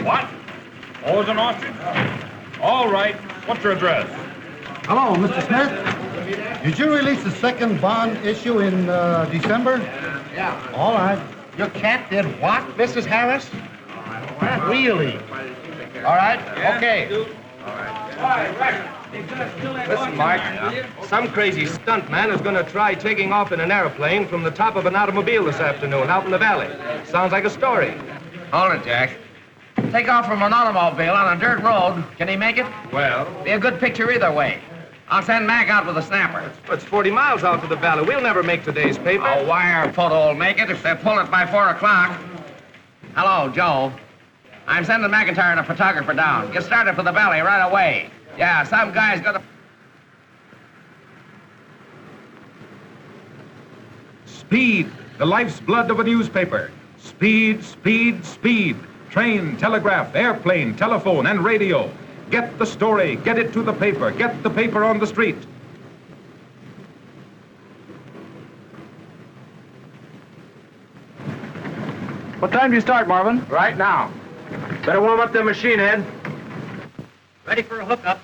What? Always an ostrich? All right. What's your address? Hello, Mr. Smith. Did you release the second bond issue in December? Yeah. All right. Your cat did what, Mrs. Harris? Not really. All right, okay. Listen, Mark, some crazy stunt man is going to try taking off in an airplane from the top of an automobile this afternoon out in the valley. Sounds like a story. Hold it, Jack. Take off from an automobile on a dirt road. Can he make it? Well, Be a good picture either way. I'll send Mac out with a snapper. it's 40 miles out to the valley. We'll never make today's paper. A wire photo will make it if they pull it by 4 o'clock. Hello, Joe. I'm sending McIntyre and a photographer down. Get started for the valley right away. Yeah, some guy's gonna... Speed, the life's blood of a newspaper. Speed, speed, speed. Train, telegraph, airplane, telephone, and radio. Get the story, get it to the paper, get the paper on the street. What time do you start, Marvin? Right now. Better warm up the machine, Ed. Ready for a hookup.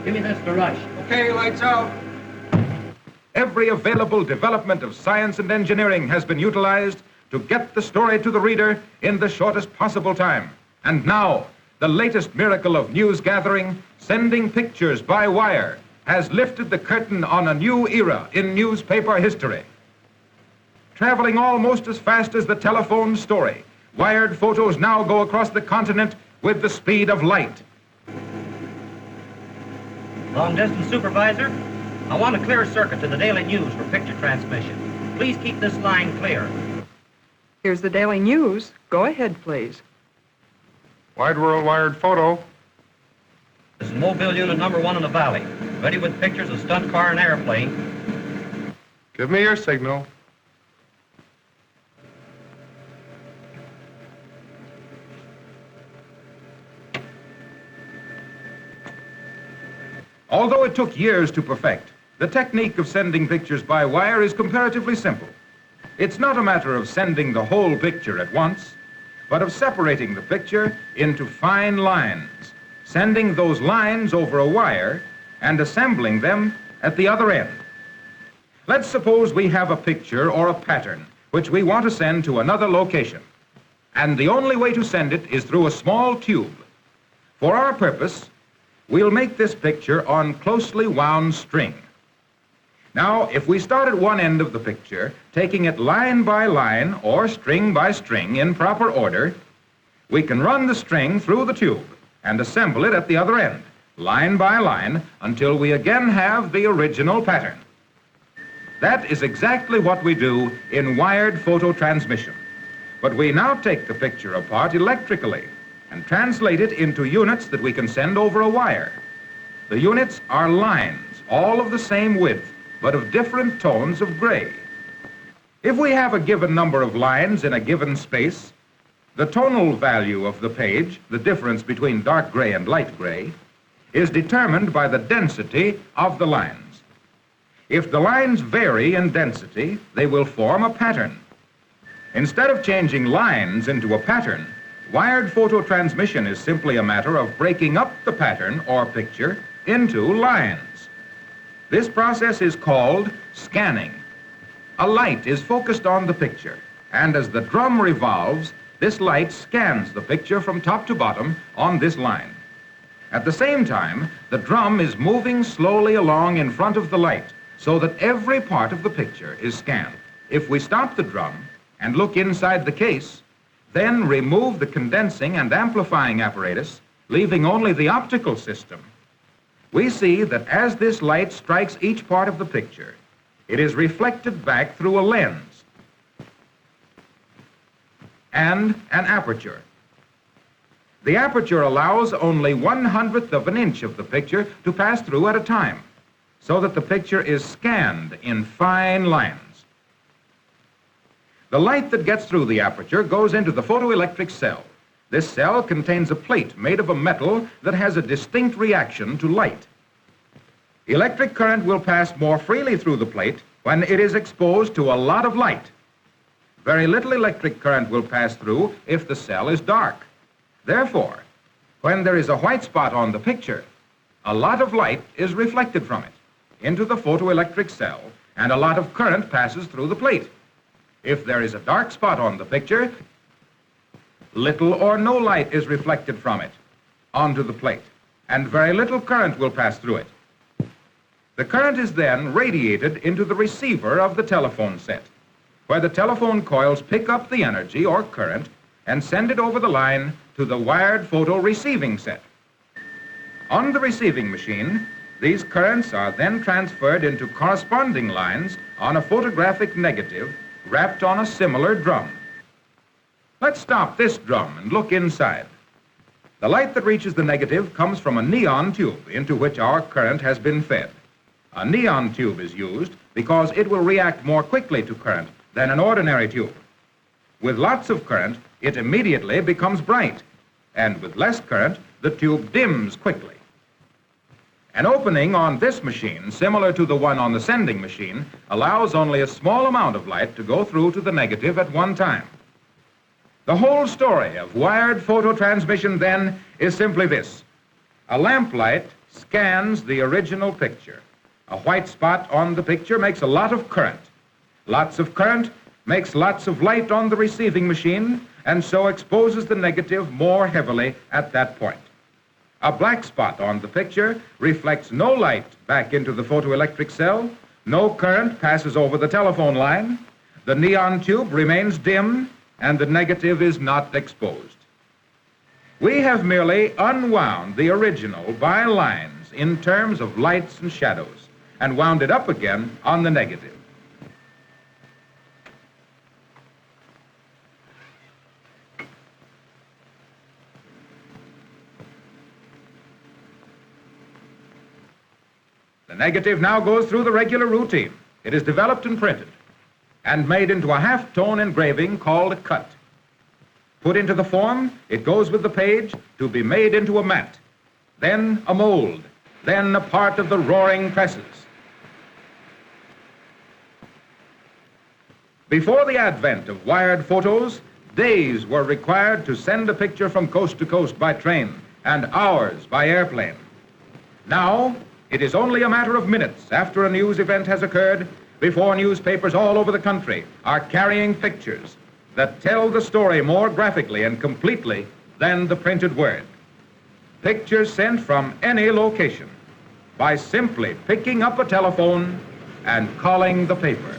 Give me this to rush. Okay, lights out. Every available development of science and engineering has been utilized to get the story to the reader in the shortest possible time. And now, the latest miracle of news gathering, sending pictures by wire, has lifted the curtain on a new era in newspaper history. Traveling almost as fast as the telephone story, wired photos now go across the continent with the speed of light. Long-distance supervisor, I want a clear circuit to the Daily News for picture transmission. Please keep this line clear. Here's the Daily News. Go ahead, please. Wide World Wired Photo. This is Mobile Unit number 1 in the valley, ready with pictures of stunt car and airplane. Give me your signal. Although it took years to perfect, the technique of sending pictures by wire is comparatively simple. It's not a matter of sending the whole picture at once, but of separating the picture into fine lines, sending those lines over a wire and assembling them at the other end. Let's suppose we have a picture or a pattern which we want to send to another location, and the only way to send it is through a small tube. For our purpose, we'll make this picture on closely wound string. Now, if we start at one end of the picture, taking it line by line or string by string in proper order, we can run the string through the tube and assemble it at the other end, line by line, until we again have the original pattern. That is exactly what we do in wired photo transmission. But we now take the picture apart electrically and translate it into units that we can send over a wire. The units are lines, all of the same width, but of different tones of gray. If we have a given number of lines in a given space, the tonal value of the page, the difference between dark gray and light gray, is determined by the density of the lines. If the lines vary in density, they will form a pattern. Instead of changing lines into a pattern, wired photo transmission is simply a matter of breaking up the pattern or picture into lines. This process is called scanning. A light is focused on the picture, and as the drum revolves, this light scans the picture from top to bottom on this line. At the same time, the drum is moving slowly along in front of the light so that every part of the picture is scanned. If we stop the drum and look inside the case, Then remove the condensing and amplifying apparatus, leaving only the optical system. We see that as this light strikes each part of the picture, it is reflected back through a lens and an aperture. The aperture allows only 1/100th of an inch of the picture to pass through at a time, so that the picture is scanned in fine lines. The light that gets through the aperture goes into the photoelectric cell. This cell contains a plate made of a metal that has a distinct reaction to light. Electric current will pass more freely through the plate when it is exposed to a lot of light. Very little electric current will pass through if the cell is dark. Therefore, when there is a white spot on the picture, a lot of light is reflected from it into the photoelectric cell, and a lot of current passes through the plate. If there is a dark spot on the picture, little or no light is reflected from it onto the plate, and very little current will pass through it. The current is then radiated into the receiver of the telephone set, where the telephone coils pick up the energy or current and send it over the line to the wired photo receiving set. On the receiving machine, these currents are then transferred into corresponding lines on a photographic negative wrapped on a similar drum. Let's stop this drum and look inside. The light that reaches the negative comes from a neon tube into which our current has been fed. A neon tube is used because it will react more quickly to current than an ordinary tube. With lots of current, it immediately becomes bright, and with less current, the tube dims quickly. An opening on this machine, similar to the one on the sending machine, allows only a small amount of light to go through to the negative at one time. The whole story of wired photo transmission, then, is simply this. A lamplight scans the original picture. A white spot on the picture makes a lot of current. Lots of current makes lots of light on the receiving machine, and so exposes the negative more heavily at that point. A black spot on the picture reflects no light back into the photoelectric cell, no current passes over the telephone line, the neon tube remains dim, and the negative is not exposed. We have merely unwound the original by lines in terms of lights and shadows, and wound it up again on the negative. The negative now goes through the regular routine. It is developed and printed and made into a half-tone engraving called a cut. Put into the form, it goes with the page to be made into a mat, then a mold, then a part of the roaring presses. Before the advent of wired photos, days were required to send a picture from coast to coast by train and hours by airplane. Now, it is only a matter of minutes after a news event has occurred before newspapers all over the country are carrying pictures that tell the story more graphically and completely than the printed word. Pictures sent from any location by simply picking up a telephone and calling the paper.